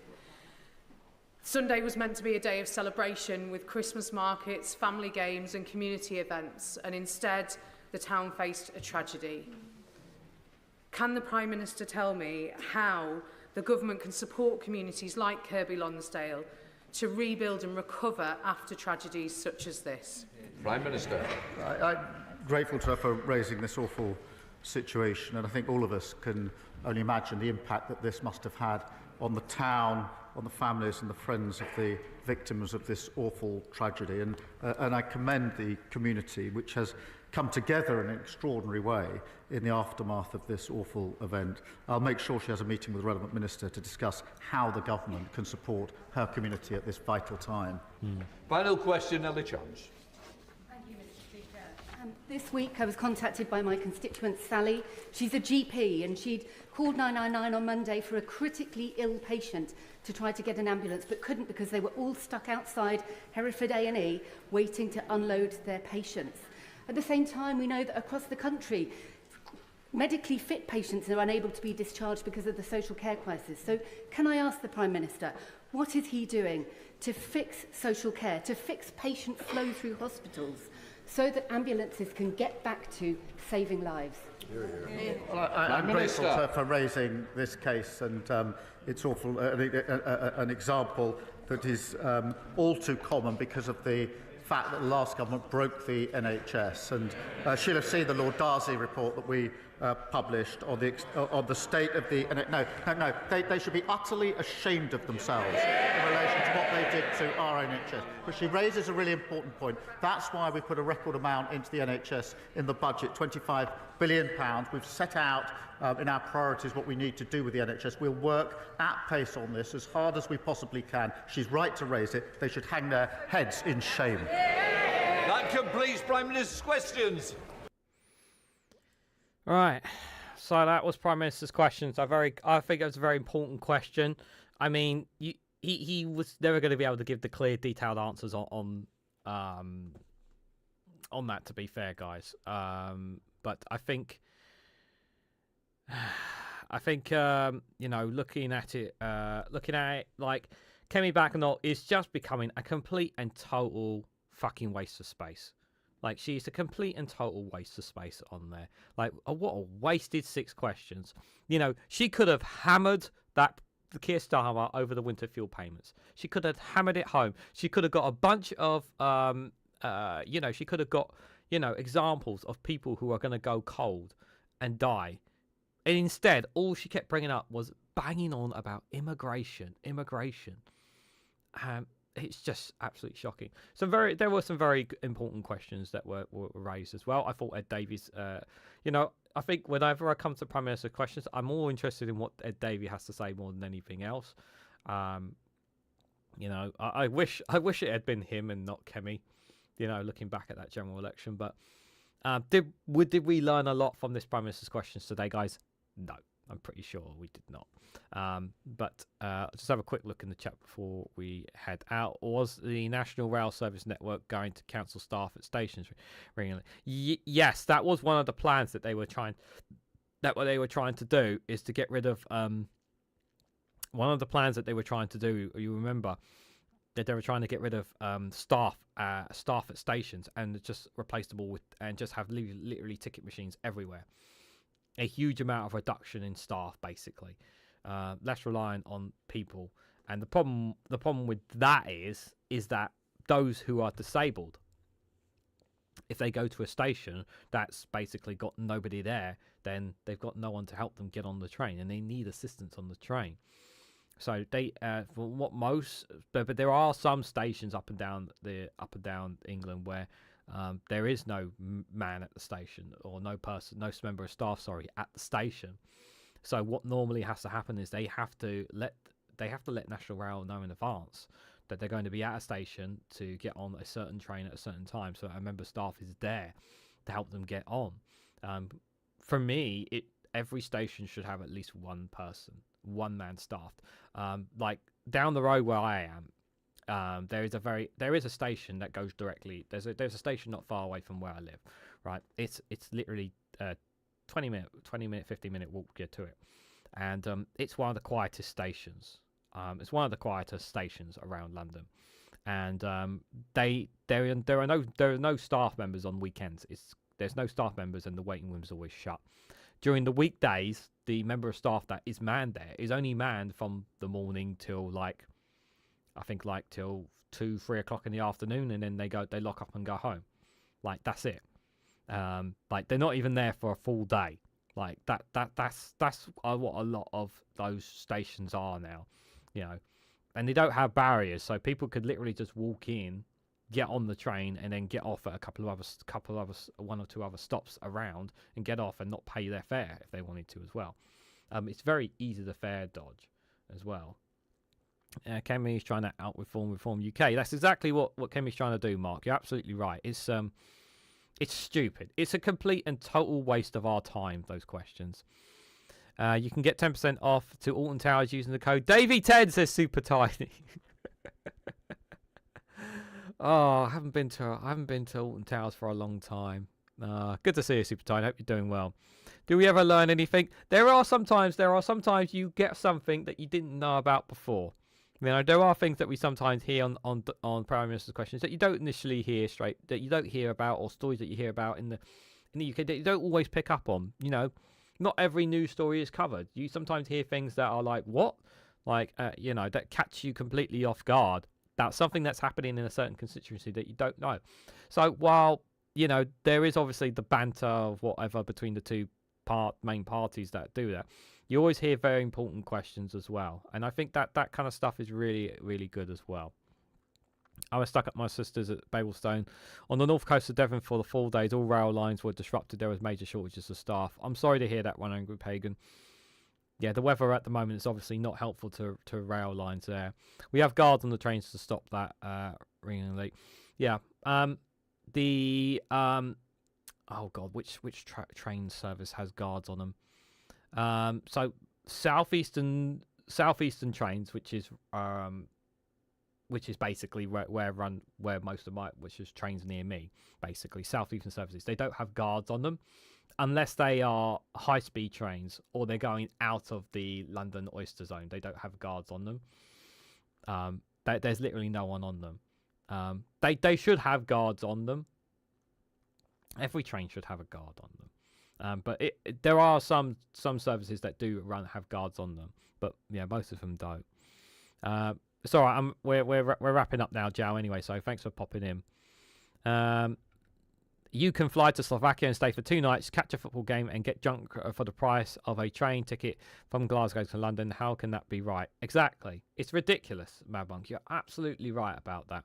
Sunday was meant to be a day of celebration with Christmas markets, family games and community events, and instead the town faced a tragedy. Can the Prime Minister tell me how the government can support communities like Kirkby Lonsdale to rebuild and recover after tragedies such as this? Prime Minister. I'm grateful to her for raising this awful situation, and I think all of us can only imagine the impact that this must have had on the town, on the families and the friends of the victims of this awful tragedy. And I commend the community, which has come together in an extraordinary way in the aftermath of this awful event. I'll make sure she has a meeting with the relevant minister to discuss how the government can support her community at this vital time. Final question, Ellie Chance. This week I was contacted by my constituent Sally. She's a GP and she'd called 999 on Monday for a critically ill patient to try to get an ambulance, but couldn't because they were all stuck outside Hereford A&E waiting to unload their patients. At the same time, we know that across the country, medically fit patients are unable to be discharged because of the social care crisis. So can I ask the Prime Minister, what is he doing to fix social care, to fix patient flow through hospitals, so that ambulances can get back to saving lives? Well, I'm grateful to her for raising this case, and it's awful, an example that is all too common because of the fact that the last government broke the NHS. And she'll have seen the Lord Darcy report that we published on the state of the... No, they should be utterly ashamed of themselves in relation to what they did to our NHS. But she raises a really important point. That's why we put a record amount into the NHS in the budget, £25 billion. We've set out in our priorities what we need to do with the NHS. We'll work at pace on this as hard as we possibly can. She's right to raise it. They should hang their heads in shame. That completes Prime Minister's questions. Right, so that was Prime Minister's questions. I think it was a very important question. I mean, he was never going to be able to give the clear, detailed answers on that. To be fair, guys, but I think you know, looking at it like Kemi Bagnall is just becoming a complete and total fucking waste of space. Like, she's a complete and total waste of space on there. Like, what a wasted 6 questions. You know, she could have hammered the Keir Starmer over the winter fuel payments. She could have hammered it home. She could have got a bunch of, you know, she could have got, you know, examples of people who are going to go cold and die. And instead, all she kept bringing up was banging on about immigration. It's just absolutely shocking. There were some very important questions that were raised as well. I thought Ed Davies, you know, I think whenever I come to Prime Minister questions, I'm more interested in what Ed Davies has to say more than anything else. You know, I wish it had been him and not Kemi, you know, looking back at that general election. But did we learn a lot from this Prime Minister's questions today, guys? No, I'm pretty sure we did not. But just have a quick look in the chat before we head out. Was the National Rail Service Network going to cancel staff at stations? Yes, that was one of the plans that they were trying. That what they were trying to do is to get rid of. One of the plans that they were trying to do. You remember that they were trying to get rid of staff at stations and just replace them all with and just have literally ticket machines everywhere. A huge amount of reduction in staff, basically. Less reliant on people, and the problem with that is that those who are disabled, if they go to a station that's basically got nobody there, then they've got no one to help them get on the train, and they need assistance on the train. So they, for what most, but there are some stations up and down England where there is no man at the station, or no member of staff, at the station. So what normally has to happen is they have to let National Rail know in advance that they're going to be at a station to get on a certain train at a certain time, so a member of staff is there to help them get on. For me, every station should have at least one man staffed. Like down the road where I am, there is a station that goes directly. There's a station not far away from where I live. Right, it's literally 20 minute, 15 minute walk to get to it, and it's one of the quietest stations. It's one of the quietest stations around London, and there are no staff members on weekends. There's no staff members, and the waiting room's always shut. During the weekdays, the member of staff that is manned there is only manned from the morning till till 2-3 o'clock in the afternoon, and then they lock up and go home. Like, that's it. Like, they're not even there for a full day. Like that's what a lot of those stations are now, you know. And they don't have barriers, so people could literally just walk in, get on the train, and then get off at one or two other stops around and get off and not pay their fare if they wanted to as well. It's very easy to fare dodge as well. Kemi's trying to Reform UK. That's exactly what Kemi's trying to do, Mark. You're absolutely right. It's stupid. It's a complete and total waste of our time, those questions. You can get 10% off to Alton Towers using the code Davey10, says Super Tiny. Oh, I haven't been to Alton Towers for a long time. Good to see you, Super Tiny. Hope you're doing well. Do we ever learn anything? There are sometimes you get something that you didn't know about before. You know, there are things that we sometimes hear on Prime Minister's questions that you don't initially hear straight, that you don't hear about, or stories that you hear about in the UK that you don't always pick up on. You know, not every news story is covered. You sometimes hear things that are like, what? like you know, that catch you completely off guard. That's something that's happening in a certain constituency that you don't know. So while, you know, there is obviously the banter of whatever between the two main parties that do that, you always hear very important questions as well. And I think that that kind of stuff is really, really good as well. I was stuck at my sister's at Bablestone on the north coast of Devon for the 4 days. All rail lines were disrupted. There was major shortages of staff. I'm sorry to hear that, One Angry Pagan. Yeah, the weather at the moment is obviously not helpful to rail lines there. We have guards on the trains to stop that REGANELITE. Yeah. Oh god, which train service has guards on them? So southeastern trains, which is basically where most of my, which is trains near me, basically southeastern services. They don't have guards on them unless they are high-speed trains or they're going out of the London Oyster Zone. They don't have guards on them. There's literally no one on them. They should have guards on them. Every train should have a guard on them. But there are some services that do have guards on them, but yeah, most of them don't. It's all right. We're wrapping up now, Joe. Anyway, so thanks for popping in. You can fly to Slovakia and stay for 2 nights, catch a football game, and get junk for the price of a train ticket from Glasgow to London. How can that be right? Exactly. It's ridiculous, Mad Monk. You're absolutely right about that.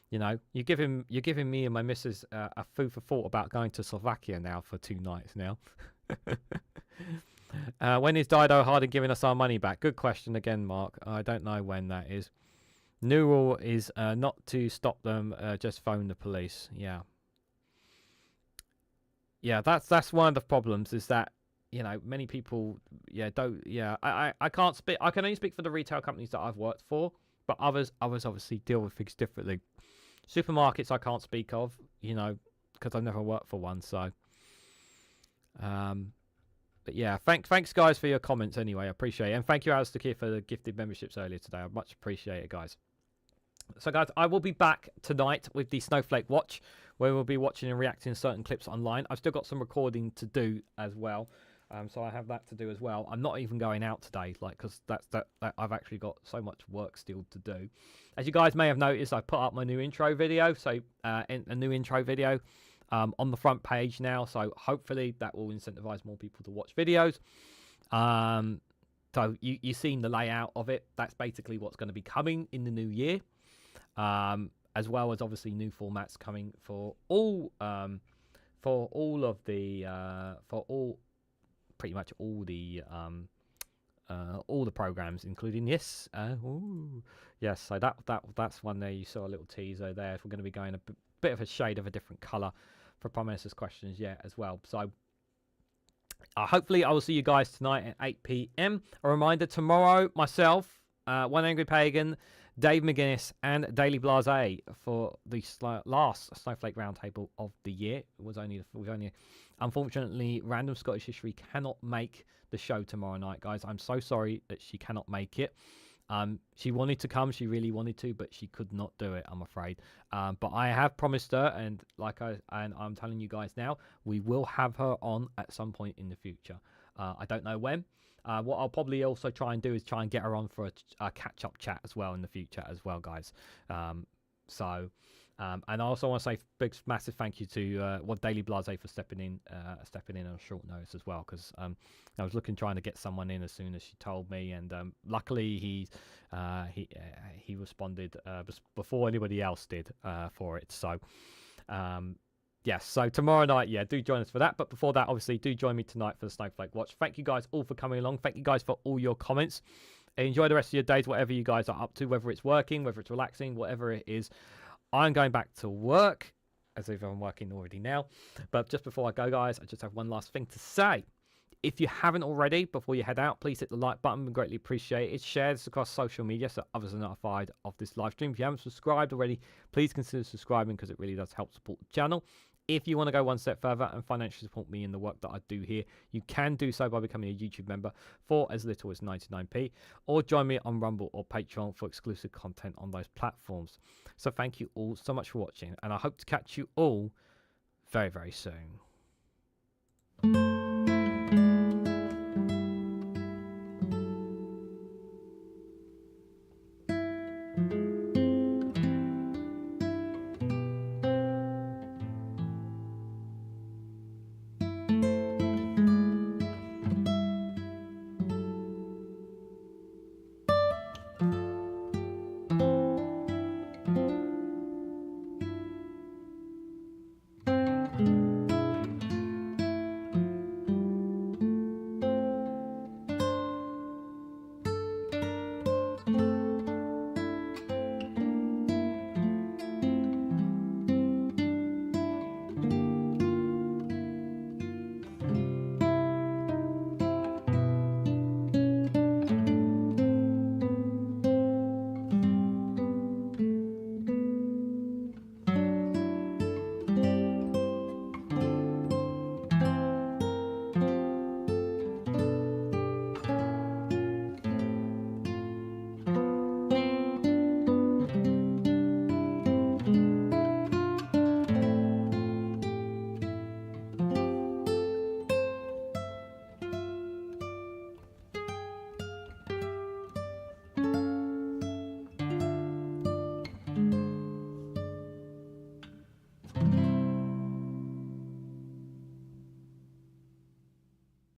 You know, you're giving me and my missus a food for thought about going to Slovakia now for 2 nights now. When is Dido Harding giving us our money back? Good question again, Mark. I don't know when that is. New rule is not to stop them, just phone the police. Yeah. Yeah, that's one of the problems, is that, you know, many people, I can't speak. I can only speak for the retail companies that I've worked for, but others obviously deal with things differently. Supermarkets I can't speak of, you know, because I've never worked for one. So, but yeah, thanks guys for your comments anyway. I appreciate it, and thank you, Alistair, for the gifted memberships earlier today. I much appreciate it, guys. So guys, I will be back tonight with the Snowflake Watch, where we'll be watching and reacting to certain clips online. I've still got some recording to do as well, so I have that to do as well. I'm not even going out today, like, because that I've actually got so much work still to do. As you guys may have noticed, I put up my new intro video, so a new intro video on the front page now. So hopefully that will incentivize more people to watch videos. So you've seen the layout of it. That's basically what's going to be coming in the new year. As well as obviously new formats coming for all pretty much all the programs, including this. Yes, so that's one there. You saw a little teaser there. If we're going to be going a bit of a shade of a different color for Prime Minister's questions, as well. So hopefully I will see you guys tonight at 8 p.m. A reminder, tomorrow, myself, One Angry Pagan, Dave McGuinness, and Daily Blase for the last Snowflake Roundtable of the year. We've only, unfortunately, Random Scottish History cannot make the show tomorrow night, guys. I'm so sorry that she cannot make it. She wanted to come, she really wanted to, but she could not do it, I'm afraid. But I have promised her, and I'm telling you guys now, we will have her on at some point in the future. I don't know when. What I'll probably also try and do is try and get her on for a catch-up chat as well in the future as well, guys. And I also want to say big, massive thank you to Daily Blase for stepping in on short notice as well, because I was trying to get someone in as soon as she told me, and luckily he responded before anybody else did for it. So. Yes, so tomorrow night, do join us for that. But before that, obviously, do join me tonight for the Snowflake Watch. Thank you guys all for coming along. Thank you guys for all your comments. Enjoy the rest of your days, whatever you guys are up to, whether it's working, whether it's relaxing, whatever it is. I'm going back to work, as if I'm working already now. But just before I go, guys, I just have one last thing to say. If you haven't already, before you head out, please hit the like button. We greatly appreciate it. Share this across social media so others are notified of this live stream. If you haven't subscribed already, please consider subscribing, because it really does help support the channel. If you want to go one step further and financially support me in the work that I do here, you can do so by becoming a YouTube member for as little as 99p, or join me on Rumble or Patreon for exclusive content on those platforms. So thank you all so much for watching, and I hope to catch you all very, very soon. you.